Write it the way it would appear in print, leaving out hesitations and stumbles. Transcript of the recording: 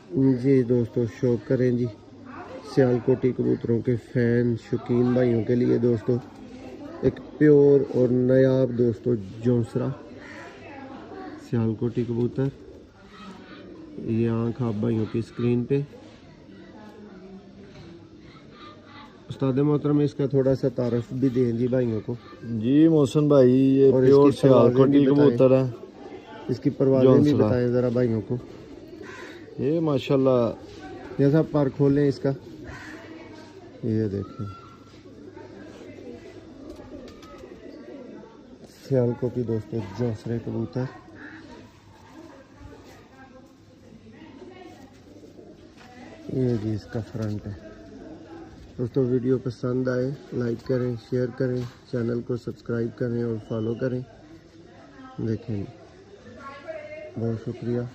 जी दोस्तों, शौक करें जी सियालकोटी कबूतरों के फ़ैन शौकीन भाइयों के लिए दोस्तों एक प्योर और नायाब दोस्तों जौंसरा सियालकोटी कबूतर। ये आँख आप भाइयों की स्क्रीन पे। उस्ताद मोहतरम इसका थोड़ा सा तारफ़ भी दें जी भाइयों को। जी मोहसिन भाई, ये और प्योर इसकी परवाज़ें भी सियालकोटी कबूतर है। इसकी परवाज़ें भी बताएं ज़रा भाइयों को। ये माशाल्लाह जैसा पर खोलें इसका, ये देखें सियालकोटी दोस्तों जौंसरे कबूतर। ये जी इसका फ्रंट है दोस्तों। वीडियो पसंद आए लाइक करें, शेयर करें, चैनल को सब्सक्राइब करें और फॉलो करें। देखें, बहुत शुक्रिया।